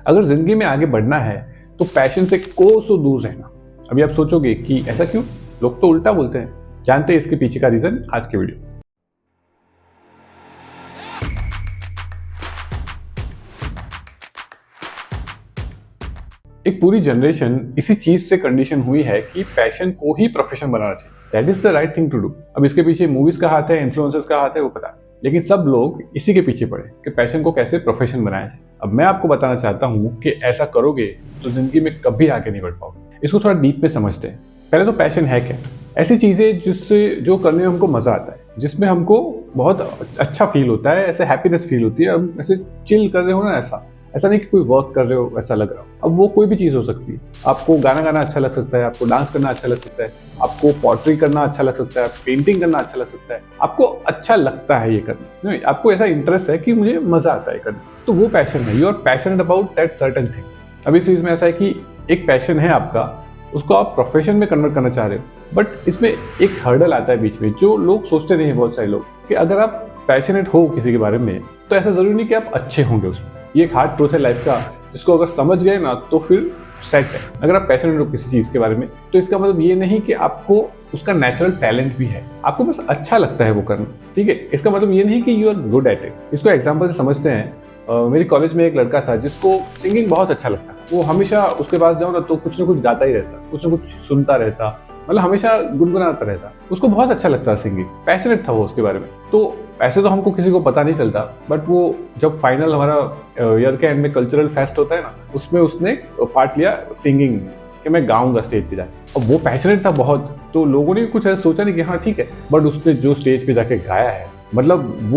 अगर जिंदगी में आगे बढ़ना है तो पैशन से कोसों दूर रहना। अभी आप सोचोगे कि ऐसा क्यों, लोग तो उल्टा बोलते हैं। जानते हैं इसके पीछे का रीजन आज के वीडियो। एक पूरी जनरेशन इसी चीज से कंडीशन हुई है कि पैशन को ही प्रोफेशन बनाना चाहिए। That is the right thing to do. अब इसके पीछे मूवीज का हाथ है, इन्फ्लुएंसर्स का हाथ है, वो पता, लेकिन सब लोग इसी के पीछे पड़े कि पैशन को कैसे प्रोफेशन बनाया जाए। अब मैं आपको बताना चाहता हूँ कि ऐसा करोगे तो जिंदगी में कभी आगे नहीं बढ़ पाओगे। इसको थोड़ा डीप में समझते हैं। पहले तो पैशन है क्या? ऐसी चीजें जो करने में हमको मजा आता है, जिसमें हमको बहुत अच्छा फील होता है, ऐसे हैप्पीनेस फील होती है, हम ऐसे चिल कर रहे हो ना, ऐसा नहीं कि कोई वर्क कर रहे हो ऐसा लग रहा हो। अब वो कोई भी चीज़ हो सकती है। आपको गाना गाना अच्छा लग सकता है, आपको डांस करना अच्छा लग सकता है, आपको पोट्री करना अच्छा लग सकता है, पेंटिंग करना अच्छा लग सकता है, आपको अच्छा लगता है ये करना, नहीं आपको ऐसा इंटरेस्ट है कि मुझे मजा आता है करना, तो वो पैशन है। You are passionate about that certain thing. अब इस चीज़ में ऐसा है कि एक पैशन है आपका, उसको आप प्रोफेशन में कन्वर्ट करना चाह रहे हो, बट इसमें एक हर्डल आता है बीच में जो लोग सोचते नहीं है, बहुत सारे लोग, कि अगर आप पैशनेट हो किसी के बारे में तो ऐसा जरूरी नहीं कि आप अच्छे होंगे उसमें। ये एक हार्ड ट्रूथ है लाइफ का, जिसको अगर समझ गए ना तो फिर सेट है। अगर आप पैशनेट हो किसी चीज के बारे में तो इसका मतलब ये नहीं कि आपको उसका नेचुरल टैलेंट भी है, आपको बस अच्छा लगता है वो करना, ठीक है। इसका मतलब ये नहीं कि you are good at it. इसको एग्जांपल से समझते हैं। मेरी कॉलेज में एक लड़का था जिसको सिंगिंग बहुत अच्छा लगता। वो हमेशा उसके पास जाओ ना तो कुछ ना कुछ गाता ही रहता, कुछ ना कुछ सुनता रहता, मतलब हमेशा गुनगुनाता रहता। उसको बहुत अच्छा लगता सिंगिंग, पैशनेट था वो उसके बारे में। तो ऐसे तो हमको किसी को पता नहीं चलता, बट वो जब फाइनल हमारा ईयर के एंड में कल्चरल फेस्ट होता है ना, उसमें उसने पार्ट लिया सिंगिंग कि मैं गाऊंगा स्टेज पे जाके। अब वो पैशनेट था बहुत, तो लोगों ने कुछ ऐसा सोचा नहीं कि हाँ ठीक है, बट उसने जो स्टेज पे जाके गाया है, मतलब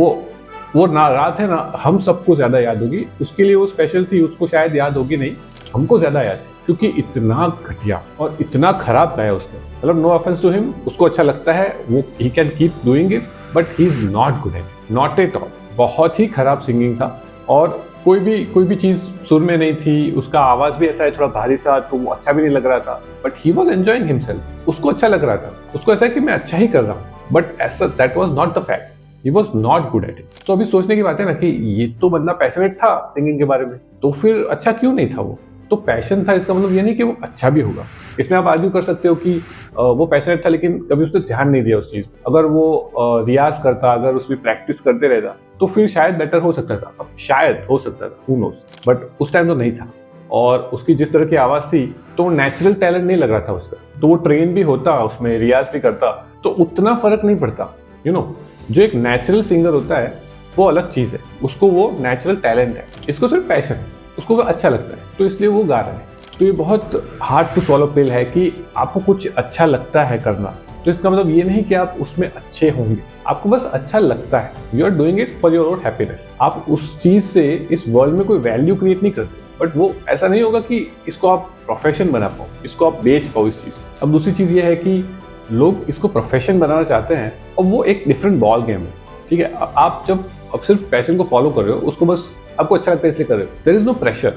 वो ना रात है ना, हम सबको ज्यादा याद होगी। उसके लिए वो स्पेशल थी, उसको शायद याद होगी नहीं, हमको ज्यादा याद है, क्योंकि इतना घटिया और इतना खराब गाया उसने। मतलब नो ऑफेंस टू हिम, उसको अच्छा लगता है, वो he can keep doing it, but he is not good at it, not at all. बहुत ही खराब सिंगिंग था और कोई भी चीज सुर में नहीं थी। उसका आवाज भी ऐसा है थोड़ा भारी सा, तो वो अच्छा भी नहीं लग रहा था, but he was enjoying himself. उसको अच्छा लग रहा था, उसको ऐसा है कि मैं अच्छा ही कर रहा हूँ, बट ऐसा that was not the fact. He was not good at it। तो अभी सोचने की बात है ना कि ये तो बंदा पैशनेट था सिंगिंग के बारे में, तो फिर अच्छा क्यों नहीं था वो? तो पैशन था, इसका मतलब ये नहीं कि वो अच्छा भी होगा। इसमें आप आर्ग्यू कर सकते हो कि वो पैशनेट था लेकिन कभी उसने ध्यान नहीं दिया उस चीज। अगर वो रियाज करता, अगर उसमें प्रैक्टिस करते रहता तो फिर शायद बेटर हो सकता था, शायद हो सकता था, who knows। बट उस टाइम तो नहीं था, और उसकी जिस तरह की आवाज थी तो नेचुरल टैलेंट नहीं लग रहा था उसका। तो वो ट्रेन भी होता, उसमें रियाज भी करता, तो उतना फर्क नहीं पड़ता। यू नो, जो एक नेचुरल सिंगर होता है वो अलग चीज है, उसको वो नेचुरल टैलेंट है, इसको सिर्फ पैशन है, उसको वो अच्छा लगता है तो इसलिए वो गा रहा है। तो ये बहुत हार्ड टू सॉल्व पिल है कि आपको कुछ अच्छा लगता है करना, तो इसका मतलब ये नहीं कि आप उसमें अच्छे होंगे, आपको बस अच्छा लगता है। You are doing it for your own happiness. आप उस चीज से इस वर्ल्ड में कोई वैल्यू क्रिएट नहीं करते, बट वो ऐसा नहीं होगा कि इसको आप प्रोफेशन बना पाओ, इसको आप बेच पाओ इस चीज। अब दूसरी चीज ये है कि लोग इसको प्रोफेशन बनाना चाहते हैं और वो एक डिफरेंट बॉल गेम है, ठीक है। आप जब अब सिर्फ पैशन को फॉलो कर रहे हो, उसको बस आपको अच्छा लगता है इसलिए कर रहे हो, देयर इज नो प्रेशर,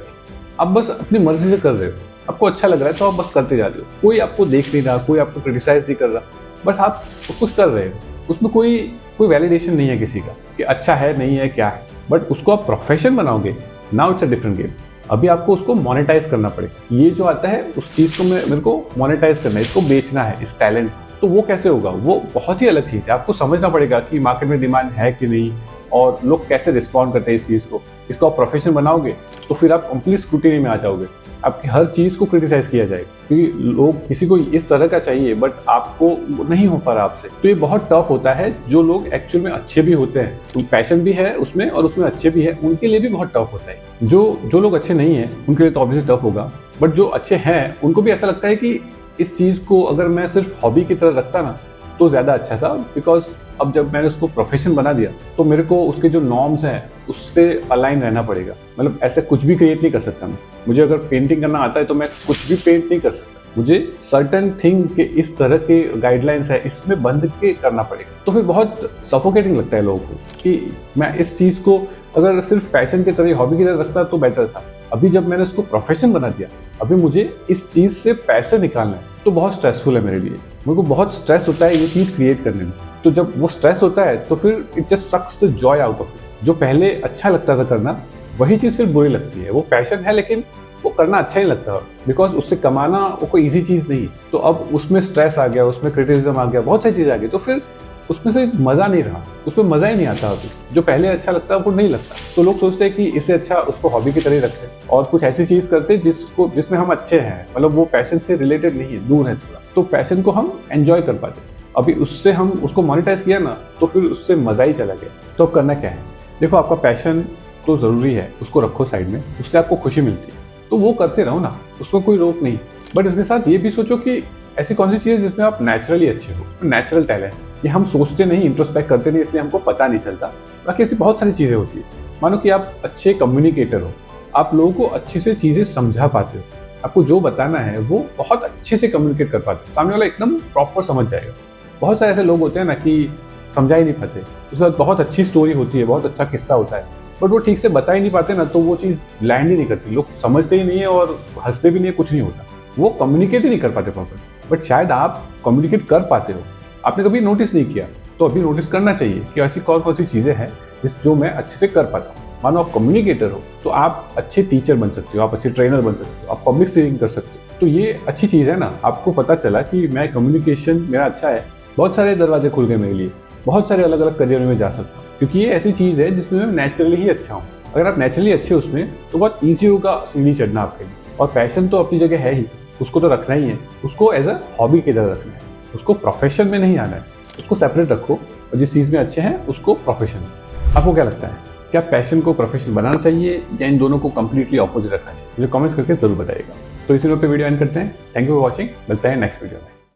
आप बस अपनी मर्जी से कर रहे हो, आपको अच्छा लग रहा है तो आप बस करते जा रहे हो, कोई आपको देख नहीं रहा, कोई आपको क्रिटिसाइज नहीं कर रहा, बस आप कुछ कर रहे हो। उसमें कोई वैलिडेशन नहीं है किसी का कि अच्छा है नहीं है क्या है, बट उसको आप प्रोफेशन बनाओगे, now it's a different game. अभी आपको उसको मोनेटाइज करना पड़ेगा। ये जो आता है उस चीज को मेरे को मोनेटाइज करना है, इसको बेचना है, इस टैलेंट। तो वो कैसे होगा? वो बहुत ही अलग चीज है। आपको समझना पड़ेगा कि मार्केट में डिमांड है कि नहीं, और लोग कैसे रिस्पॉन्ड करते हैं इस चीज को। इसको आप प्रोफेशन बनाओगे तो फिर आप कंप्लीट स्क्रूटिनी में आ जाओगे, आपकी हर चीज को क्रिटिसाइज किया जाएगा, क्योंकि लोग किसी को इस तरह का चाहिए बट आपको नहीं हो पा रहा आपसे। तो ये बहुत टफ होता है। जो लोग एक्चुअल में अच्छे भी होते हैं, तो पैशन भी है उसमें और उसमें अच्छे भी है, उनके लिए भी बहुत टफ होता है। जो लोग अच्छे नहीं है उनके लिए तो ऑब्वियसली टफ होगा, बट जो अच्छे हैं उनको भी ऐसा लगता है कि इस चीज को अगर मैं सिर्फ हॉबी की तरह रखता ना तो ज्यादा अच्छा था, बिकॉज अब जब मैंने उसको प्रोफेशन बना दिया तो मेरे को उसके जो नॉर्म्स हैं उससे अलाइन रहना पड़ेगा। मतलब ऐसे कुछ भी क्रिएट नहीं कर सकता मैं। मुझे अगर पेंटिंग करना आता है तो मैं कुछ भी पेंट नहीं कर सकता, मुझे सर्टेन थिंग के इस तरह के गाइडलाइंस है, इसमें बंध के करना पड़ेगा। तो फिर बहुत सफोकेटिंग लगता है लोगों को कि मैं इस चीज को अगर सिर्फ पैशन की तरह, हॉबी की तरह रखता तो बेटर था। अभी जब मैंने इसको प्रोफेशन बना दिया, अभी मुझे इस चीज से पैसे निकालना है, तो बहुत स्ट्रेसफुल है मेरे लिए। मेरे को बहुत स्ट्रेस होता है ये चीज क्रिएट करने में। तो जब वो स्ट्रेस होता है तो फिर it just sucks the joy out of it. जो पहले अच्छा लगता था करना, वही चीज़ फिर बुरी लगती है। वो पैशन है लेकिन वो करना अच्छा ही लगता है, बिकॉज उससे कमाना वो कोई ईजी चीज़ नहीं। तो अब उसमें स्ट्रेस आ गया, उसमें क्रिटिसिज्म आ गया, बहुत सारी चीज़ आ गई, तो फिर उसमें से मज़ा नहीं रहा, उसमें मज़ा ही नहीं आता। अभी जो पहले अच्छा लगता है वो नहीं लगता। तो लोग सोचते हैं कि इससे अच्छा उसको हॉबी की तरह ही रखें और कुछ ऐसी चीज़ करते जिसमें हम अच्छे हैं, मतलब वो पैशन से रिलेटेड नहीं है, दूर है थोड़ा, तो पैशन को हम एंजॉय कर पाते। अभी उससे हम उसको मोनेटाइज किया ना, तो फिर उससे मज़ा ही चला गया। तो अब करना क्या है? देखो, आपका पैशन तो ज़रूरी है, उसको रखो साइड में, उससे आपको खुशी मिलती है तो वो करते रहो ना, उसमें कोई रोक नहीं। बट इसके साथ ये भी सोचो कि ऐसी कौन सी चीज़ है जिसमें आप नेचुरली अच्छे हो, उसमें नेचुरल टैलेंट, ये हम सोचते नहीं, इंट्रोस्पेक्ट करते नहीं, इसलिए हमको पता नहीं चलता। बाकी ऐसी बहुत सारी चीज़ें होती है। मानो कि आप अच्छे कम्युनिकेटर हो, आप लोगों को अच्छे से चीज़ें समझा पाते हो, आपको जो बताना है वो बहुत अच्छे से कम्युनिकेट कर पाते हो, सामने वाला एकदम प्रॉपर समझ जाएगा। बहुत सारे ऐसे लोग होते हैं ना कि समझा ही नहीं पाते, उसके बाद बहुत अच्छी स्टोरी होती है, बहुत अच्छा किस्सा होता है, बट वो ठीक से बता ही नहीं पाते ना, तो वो चीज़ लैंड ही नहीं करती, लोग समझते ही नहीं है और हंसते भी नहीं है, कुछ नहीं होता, वो कम्युनिकेट ही नहीं कर पाते प्रॉपर। बट शायद आप कम्युनिकेट कर पाते हो, आपने कभी नोटिस नहीं किया, तो अभी नोटिस करना चाहिए कि ऐसी कौन कौन सी चीज़ें हैं जो मैं अच्छे से कर पाता हूँ। मानो आप कम्युनिकेटर हो तो आप अच्छे टीचर बन सकते हो, आप अच्छे ट्रेनर बन सकते हो, आप पब्लिक स्पीकिंग कर सकते हो, तो ये अच्छी चीज़ है ना। आपको पता चला कि मैं कम्युनिकेशन मेरा अच्छा है, बहुत सारे दरवाजे खुल गए मेरे लिए, बहुत सारे अलग अलग करियर में जा सकता हूँ, क्योंकि ये ऐसी चीज़ है जिसमें मैं नेचुरली ही अच्छा हूँ। अगर आप नेचुरली अच्छे उसमें तो बहुत ईजी होगा सीढ़ी चढ़ना आपके लिए। और पैशन तो अपनी जगह है ही, उसको तो रखना ही है, उसको एज अ हॉबी की तरह रखना है, उसको प्रोफेशन में नहीं आना है, उसको सेपरेट रखो और जिस चीज़ में अच्छे हैं उसको प्रोफेशन में। आपको क्या लगता है, क्या पैशन को प्रोफेशन बनाना चाहिए या इन दोनों को कंप्लीटली ऑपोजिट रखना चाहिए? मुझे कमेंट्स करके जरूर बताइएगा। तो इसी नोट पे वीडियो एंड करते हैं। थैंक यू फॉर वॉचिंग, मिलते हैं नेक्स्ट वीडियो में।